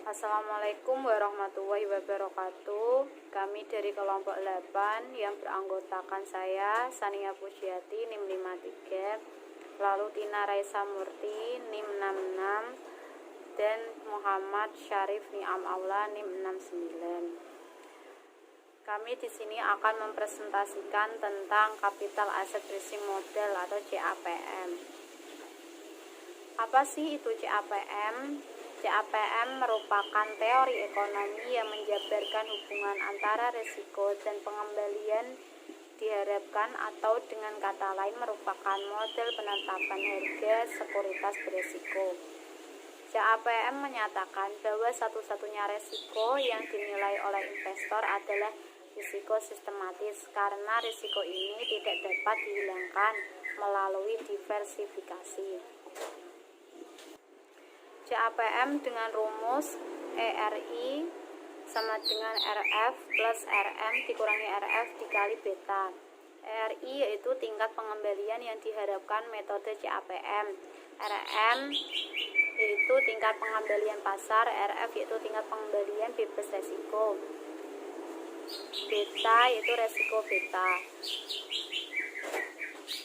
Assalamualaikum warahmatullahi wabarakatuh. Kami dari kelompok 8 yang beranggotakan saya Sania Pujiati NIM 53, lalu Tina Raisa Murti NIM 66, dan Muhammad Syarif Ni'am Aula NIM 69. Kami di sini akan mempresentasikan tentang Capital Asset Pricing Model atau CAPM. Apa sih itu CAPM? CAPM merupakan teori ekonomi yang menjabarkan hubungan antara risiko dan pengembalian diharapkan, atau dengan kata lain merupakan model penetapan harga sekuritas berisiko. CAPM menyatakan bahwa satu-satunya risiko yang dinilai oleh investor adalah risiko sistematis, karena risiko ini tidak dapat dihilangkan melalui diversifikasi. CAPM dengan rumus ERI sama dengan RF plus RM dikurangi RF dikali beta. ERI yaitu tingkat pengembalian yang diharapkan metode CAPM. RM yaitu tingkat pengembalian pasar, RF yaitu tingkat pengembalian bebas resiko. Beta yaitu resiko beta.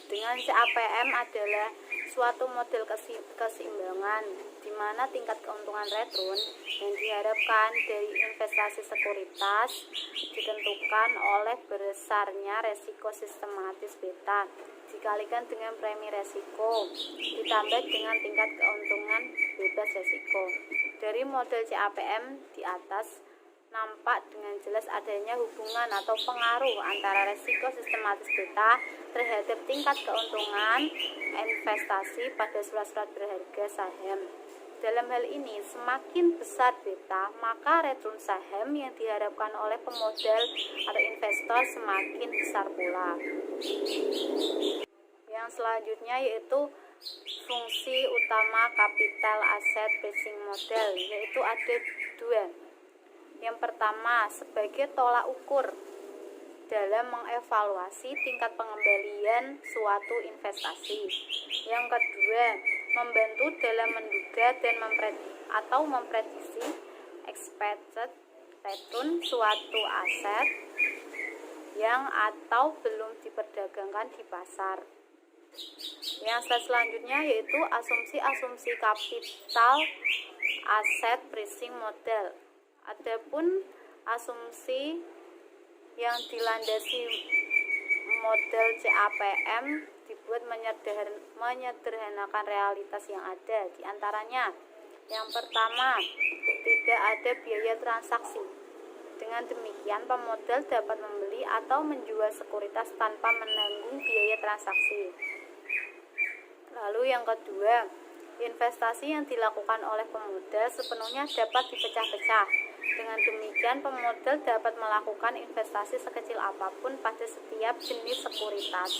Dengan CAPM adalah suatu model keseimbangan di mana tingkat keuntungan return yang diharapkan dari investasi sekuritas ditentukan oleh besarnya resiko sistematis beta dikalikan dengan premi resiko ditambah dengan tingkat keuntungan bebas resiko. Dari model CAPM di atas nampak dengan jelas adanya hubungan atau pengaruh antara resiko sistematis beta terhadap tingkat keuntungan investasi pada surat-surat berharga saham. Dalam hal ini, semakin besar beta, maka return saham yang diharapkan oleh pemodal atau investor semakin besar pula. Yang selanjutnya yaitu fungsi utama capital asset pricing model, yaitu ada dua. Yang pertama, sebagai tolak ukur dalam mengevaluasi tingkat pengembalian suatu investasi. Yang kedua, membantu dalam menduga dan memprediksi expected return suatu aset yang atau belum diperdagangkan di pasar. Yang selanjutnya yaitu asumsi-asumsi capital asset pricing model. Adapun asumsi yang dilandasi model CAPM dibuat menyederhanakan realitas yang ada. Di antaranya, yang pertama, tidak ada biaya transaksi. Dengan demikian, pemodal dapat membeli atau menjual sekuritas tanpa menanggung biaya transaksi. Lalu yang kedua, investasi yang dilakukan oleh pemodal sepenuhnya dapat dipecah-pecah. Dengan demikian, pemodal dapat melakukan investasi sekecil apapun pada setiap jenis sekuritas.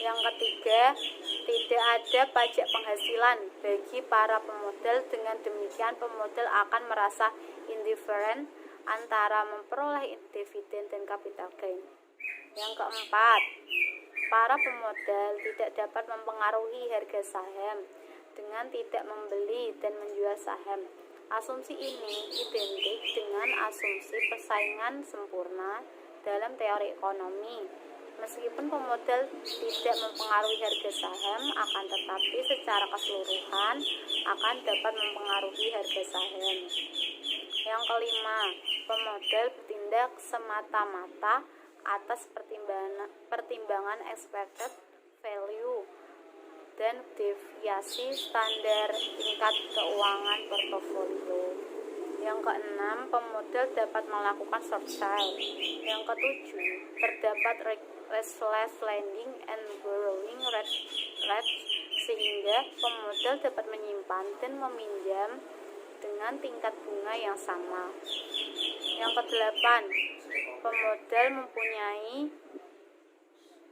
Yang ketiga, tidak ada pajak penghasilan bagi para pemodal. Dengan demikian, pemodal akan merasa indifferent antara memperoleh dividen dan capital gain. Yang keempat, para pemodal tidak dapat mempengaruhi harga saham dengan tidak membeli dan menjual saham. Asumsi ini identik dengan asumsi persaingan sempurna dalam teori ekonomi. Meskipun pemodal tidak mempengaruhi harga saham, akan tetapi secara keseluruhan akan dapat mempengaruhi harga saham. Yang kelima, pemodal bertindak semata-mata atas pertimbangan expected value dan deviasi standar tingkat keuangan portofolio. Yang keenam, pemodal dapat melakukan short sale. Yang ketujuh, terdapat restless lending and borrowing rate sehingga pemodal dapat menyimpan dan meminjam dengan tingkat bunga yang sama. Yang kedelapan, pemodal mempunyai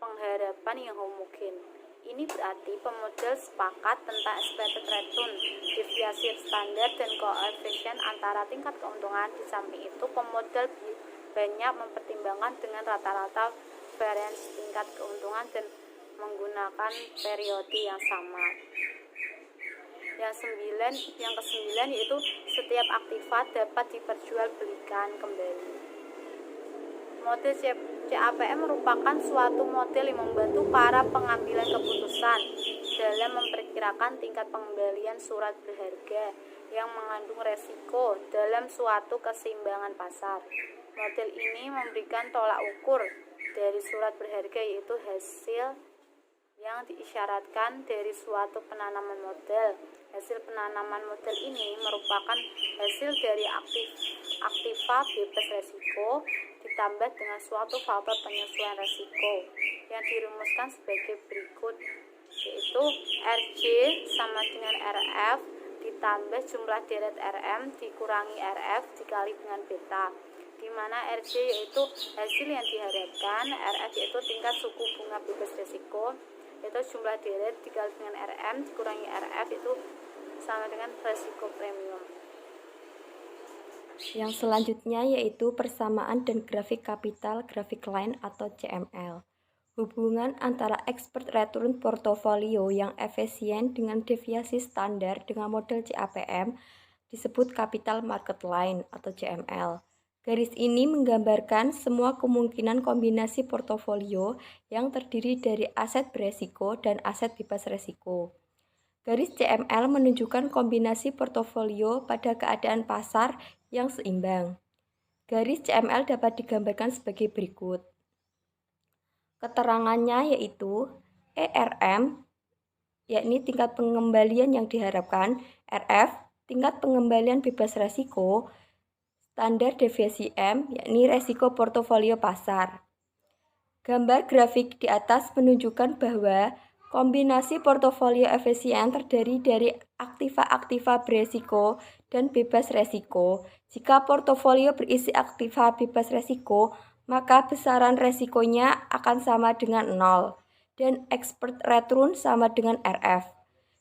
pengharapan yang homogen. Ini berarti pemodal sepakat tentang expected return, deviasi standar, dan koefisien antara tingkat keuntungan. Di samping itu, pemodal banyak mempertimbangkan dengan rata-rata variance tingkat keuntungan dan menggunakan periode yang sama. Yang kesembilan yaitu setiap aktiva dapat diperjualbelikan kembali. Model CAPM merupakan suatu model yang membantu para pengambilan keputusan dalam memperkirakan tingkat pengembalian surat berharga yang mengandung resiko dalam suatu keseimbangan pasar. Model ini memberikan tolak ukur dari surat berharga, yaitu hasil yang diisyaratkan dari suatu penanaman model. Hasil penanaman model ini merupakan hasil dari aktiva bebas resiko ditambah dengan suatu faktor penyesuaian resiko yang dirumuskan sebagai berikut, yaitu RJ sama dengan RF ditambah jumlah deret RM dikurangi RF dikali dengan beta, di mana RJ yaitu hasil yang diharapkan, RF yaitu tingkat suku bunga bebas resiko, yaitu jumlah deret dikali dengan RM dikurangi RF itu sama dengan resiko premium. Yang selanjutnya yaitu persamaan dan grafik kapital grafik line atau CML. Hubungan antara expert return portofolio yang efisien dengan deviasi standar dengan model CAPM disebut capital market line atau CML. Garis ini menggambarkan semua kemungkinan kombinasi portofolio yang terdiri dari aset beresiko dan aset bebas resiko. Garis CML menunjukkan kombinasi portofolio pada keadaan pasar yang seimbang. Garis CML dapat digambarkan sebagai berikut. Keterangannya yaitu ERM, yakni tingkat pengembalian yang diharapkan, RF, tingkat pengembalian bebas resiko, standar deviasi M, yakni resiko portofolio pasar. Gambar grafik di atas menunjukkan bahwa kombinasi portofolio efisien terdiri dari aktiva-aktiva beresiko dan bebas resiko. Jika portofolio berisi aktiva bebas resiko, maka besaran resikonya akan sama dengan 0 dan expert return sama dengan RF.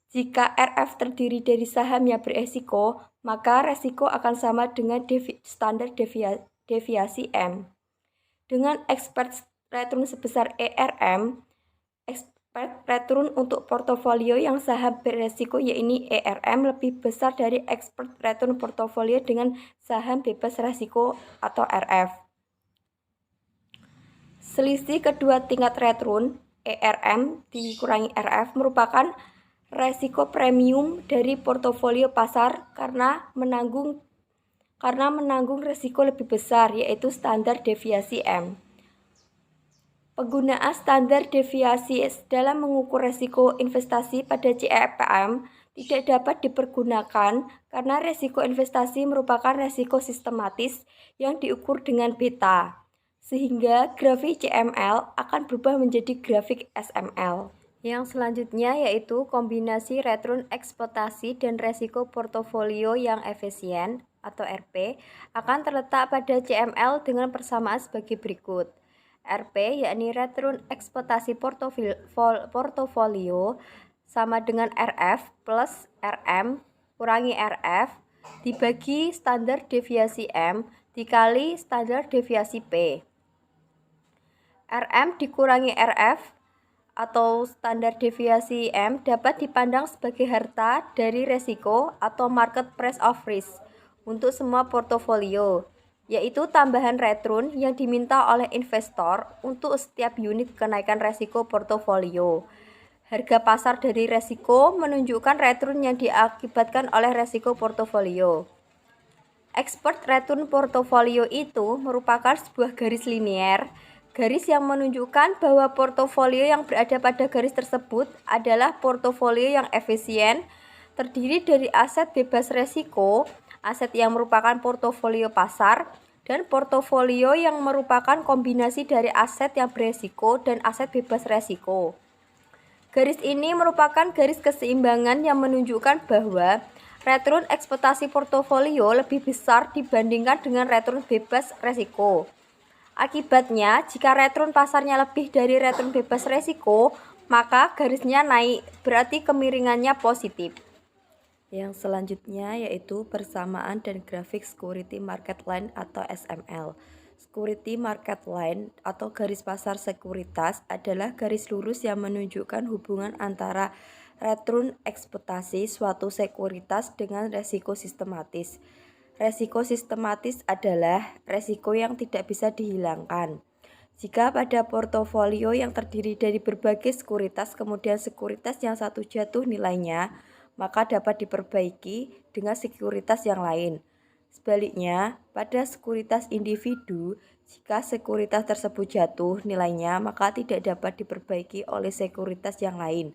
Jika RF terdiri dari saham yang beresiko, maka resiko akan sama dengan standar deviasi M. Dengan expert return sebesar ERM, return untuk portofolio yang saham beresiko yaitu ERM lebih besar dari expert return portofolio dengan saham bebas resiko atau RF. Selisih kedua tingkat return ERM dikurangi RF merupakan resiko premium dari portofolio pasar karena menanggung resiko lebih besar, yaitu standar deviasi M. Penggunaan standar deviasi dalam mengukur resiko investasi pada CAPM tidak dapat dipergunakan karena resiko investasi merupakan resiko sistematis yang diukur dengan beta, sehingga grafik CML akan berubah menjadi grafik SML. Yang selanjutnya yaitu kombinasi return ekspektasi dan resiko portofolio yang efisien atau RP akan terletak pada CML dengan persamaan sebagai berikut. RP yakni return ekspektasi portofolio sama dengan RF plus RM kurangi RF dibagi standar deviasi M dikali standar deviasi P. RM dikurangi RF atau standar deviasi M dapat dipandang sebagai harta dari resiko atau market price of risk untuk semua portofolio, yaitu tambahan return yang diminta oleh investor untuk setiap unit kenaikan resiko portofolio. Harga pasar dari resiko menunjukkan return yang diakibatkan oleh resiko portofolio. Expert return portofolio itu merupakan sebuah garis linier, garis yang menunjukkan bahwa portofolio yang berada pada garis tersebut adalah portofolio yang efisien, terdiri dari aset bebas resiko, aset yang merupakan portofolio pasar, dan portofolio yang merupakan kombinasi dari aset yang beresiko dan aset bebas resiko. Garis ini merupakan garis keseimbangan yang menunjukkan bahwa return ekspektasi portofolio lebih besar dibandingkan dengan return bebas resiko. Akibatnya, jika return pasarnya lebih dari return bebas resiko, maka garisnya naik, berarti kemiringannya positif. Yang selanjutnya yaitu persamaan dan grafik security market line atau SML. Security market line atau garis pasar sekuritas adalah garis lurus yang menunjukkan hubungan antara return ekspektasi suatu sekuritas dengan resiko sistematis. Resiko sistematis adalah resiko yang tidak bisa dihilangkan. Jika pada portofolio yang terdiri dari berbagai sekuritas, kemudian sekuritas yang satu jatuh nilainya, maka dapat diperbaiki dengan sekuritas yang lain. Sebaliknya, pada sekuritas individu, jika sekuritas tersebut jatuh nilainya, maka tidak dapat diperbaiki oleh sekuritas yang lain,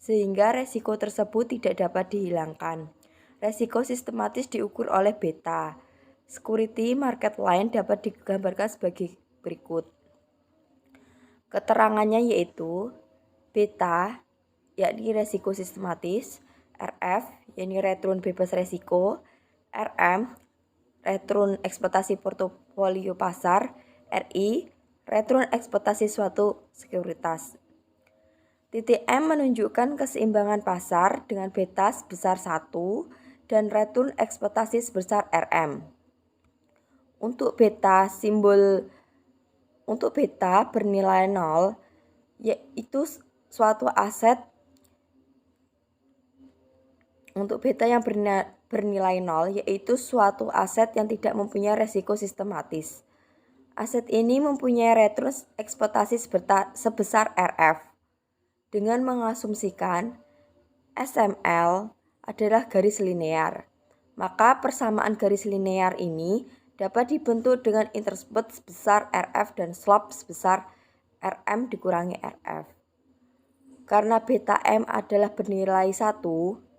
sehingga resiko tersebut tidak dapat dihilangkan. Resiko sistematis diukur oleh beta. Security market line dapat digambarkan sebagai berikut. Keterangannya yaitu beta, yakni resiko sistematis, RF, yakni return bebas resiko, RM, return ekspektasi portofolio pasar, RI, return ekspektasi suatu sekuritas. Titik M menunjukkan keseimbangan pasar dengan beta sebesar 1 dan return ekspektasi sebesar RM. Untuk beta bernilai 0, yaitu suatu aset. Untuk beta yang bernilai 0, yaitu suatu aset yang tidak mempunyai resiko sistematis. Aset ini mempunyai return ekspektasi sebesar RF. Dengan mengasumsikan SML adalah garis linear, maka persamaan garis linear ini dapat dibentuk dengan intercept sebesar RF dan slope sebesar RM dikurangi RF. Karena beta M adalah bernilai 1,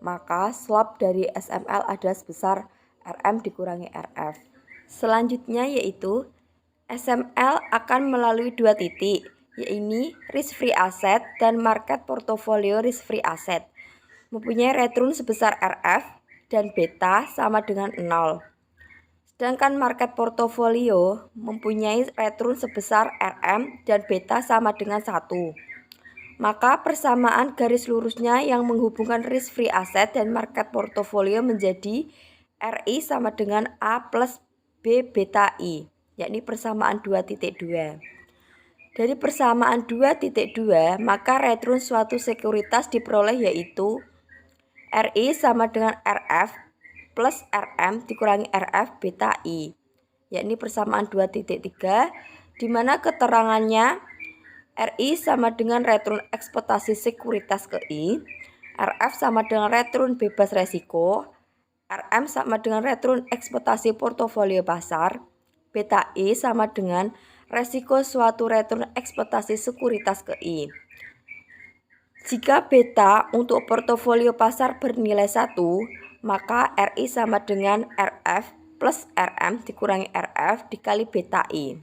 maka slope dari SML adalah sebesar RM dikurangi RF. Selanjutnya yaitu SML akan melalui dua titik, yaitu risk free asset dan market portfolio risk free asset, mempunyai return sebesar RF dan beta sama dengan 0. Sedangkan market portfolio mempunyai return sebesar RM dan beta sama dengan 1. Maka persamaan garis lurusnya yang menghubungkan risk free asset dan market portfolio menjadi RI sama dengan A plus B beta I, yakni persamaan 2.2. Dari persamaan 2.2, maka return suatu sekuritas diperoleh yaitu RI sama dengan RF plus RM dikurangi RF beta I, yakni persamaan 2.3, di mana keterangannya RI sama dengan return ekspektasi sekuritas ke I, RF sama dengan return bebas resiko, RM sama dengan return ekspektasi portofolio pasar, beta I sama dengan resiko suatu return ekspektasi sekuritas ke I. Jika beta untuk portofolio pasar bernilai 1, maka RI sama dengan RF plus RM dikurangi RF dikali beta I.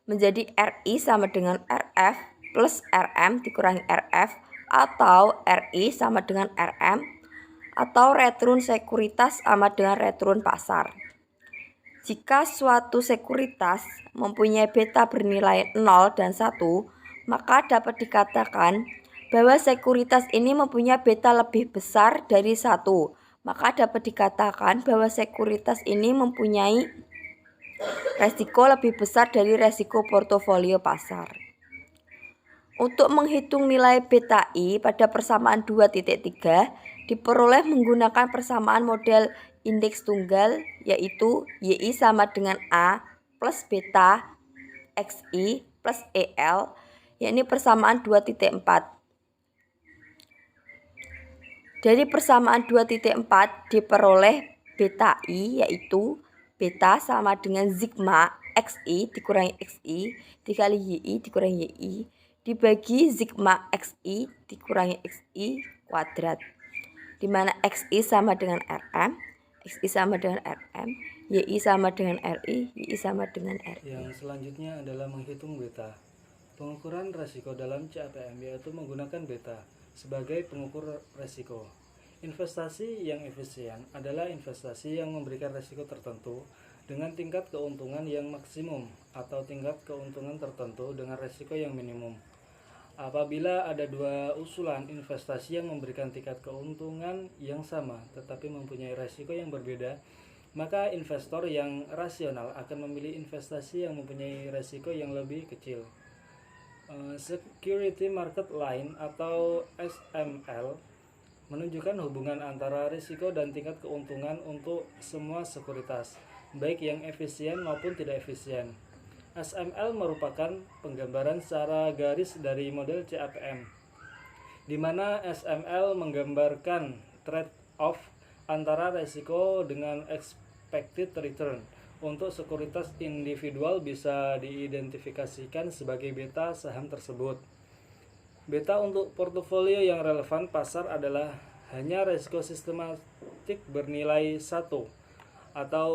Menjadi RI sama dengan RF plus RM dikurangi RF atau RI sama dengan RM atau return sekuritas sama dengan return pasar. Jika suatu sekuritas mempunyai beta bernilai 0 dan 1, maka dapat dikatakan bahwa sekuritas ini mempunyai beta lebih besar dari 1. Maka dapat dikatakan bahwa sekuritas ini mempunyai resiko lebih besar dari resiko portofolio pasar. Untuk menghitung nilai beta I pada persamaan 2.3 diperoleh menggunakan persamaan model indeks tunggal, yaitu YI sama dengan A plus beta XI plus EL, yakni persamaan 2.4. Dari persamaan 2.4 diperoleh beta I, yaitu beta sama dengan sigma XI dikurangi XI dikali YI dikurangi YI dibagi sigma XI dikurangi XI kuadrat, di mana XI sama dengan RM, XI sama dengan RM, YI sama dengan RI, YI sama dengan RI. Yang selanjutnya adalah menghitung beta. Pengukuran resiko dalam CAPM yaitu menggunakan beta sebagai pengukur resiko. Investasi yang efisien adalah investasi yang memberikan resiko tertentu dengan tingkat keuntungan yang maksimum atau tingkat keuntungan tertentu dengan resiko yang minimum. Apabila ada dua usulan investasi yang memberikan tingkat keuntungan yang sama tetapi mempunyai resiko yang berbeda, maka investor yang rasional akan memilih investasi yang mempunyai resiko yang lebih kecil. Security Market Line atau SML menunjukkan hubungan antara risiko dan tingkat keuntungan untuk semua sekuritas, baik yang efisien maupun tidak efisien. SML merupakan penggambaran secara garis dari model CAPM, di mana SML menggambarkan trade-off antara risiko dengan expected return. Untuk sekuritas individual bisa diidentifikasikan sebagai beta saham tersebut. Beta untuk portofolio yang relevan pasar adalah hanya risiko sistematik bernilai 1, atau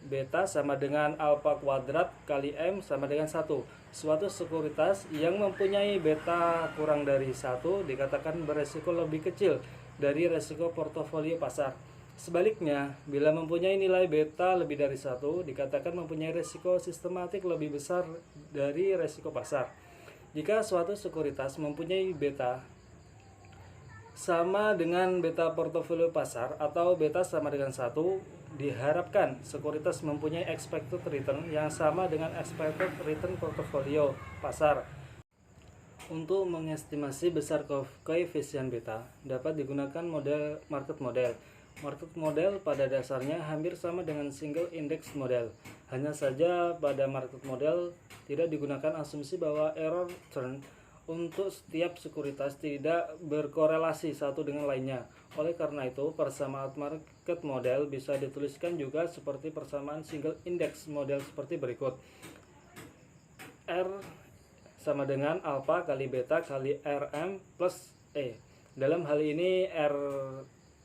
beta sama dengan alpha kuadrat kali M sama dengan 1. Suatu sekuritas yang mempunyai beta kurang dari 1 dikatakan beresiko lebih kecil dari risiko portofolio pasar. Sebaliknya, bila mempunyai nilai beta lebih dari 1, dikatakan mempunyai risiko sistematik lebih besar dari risiko pasar. Jika suatu sekuritas mempunyai beta sama dengan beta portofolio pasar atau beta sama dengan 1, diharapkan sekuritas mempunyai expected return yang sama dengan expected return portofolio pasar. Untuk mengestimasi besar koefisien beta, dapat digunakan model market model. Market model pada dasarnya hampir sama dengan single index model. Hanya saja pada market model tidak digunakan asumsi bahwa error return untuk setiap sekuritas tidak berkorelasi satu dengan lainnya. Oleh karena itu, persamaan market model bisa dituliskan juga seperti persamaan single index model seperti berikut. R sama dengan alpha kali beta kali RM plus E. Dalam hal ini R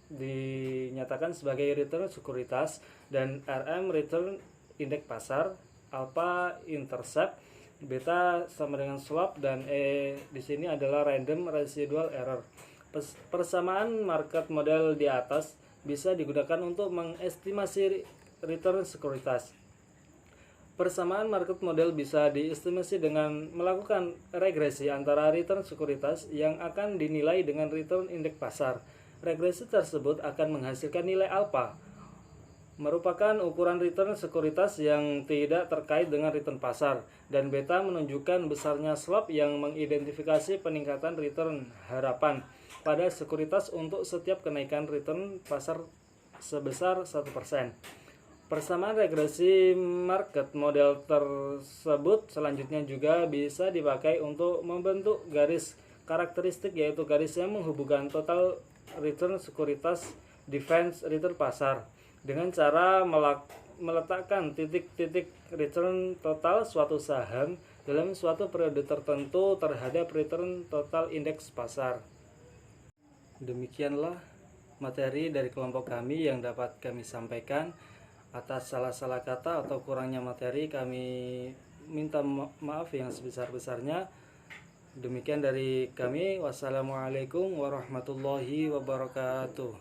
dinyatakan sebagai return sekuritas dan RM return indeks pasar, alpha intercept, beta sama dengan slope, dan E di sini adalah random residual error. Persamaan market model di atas bisa digunakan untuk mengestimasi return sekuritas. Persamaan market model bisa diestimasi dengan melakukan regresi antara return sekuritas yang akan dinilai dengan return indeks pasar. Regresi tersebut akan menghasilkan nilai alpha, merupakan ukuran return sekuritas yang tidak terkait dengan return pasar, dan beta menunjukkan besarnya slope yang mengidentifikasi peningkatan return harapan pada sekuritas untuk setiap kenaikan return pasar sebesar 1%. Persamaan regresi market model tersebut selanjutnya juga bisa dipakai untuk membentuk garis karakteristik, yaitu garis yang menghubungkan total return sekuritas defense return pasar dengan cara meletakkan titik-titik return total suatu saham dalam suatu periode tertentu terhadap return total indeks pasar. Demikianlah materi dari kelompok kami yang dapat kami sampaikan. Atas salah-salah kata atau kurangnya materi kami minta maaf yang sebesar-besarnya. Demikian dari kami. Wassalamualaikum warahmatullahi wabarakatuh.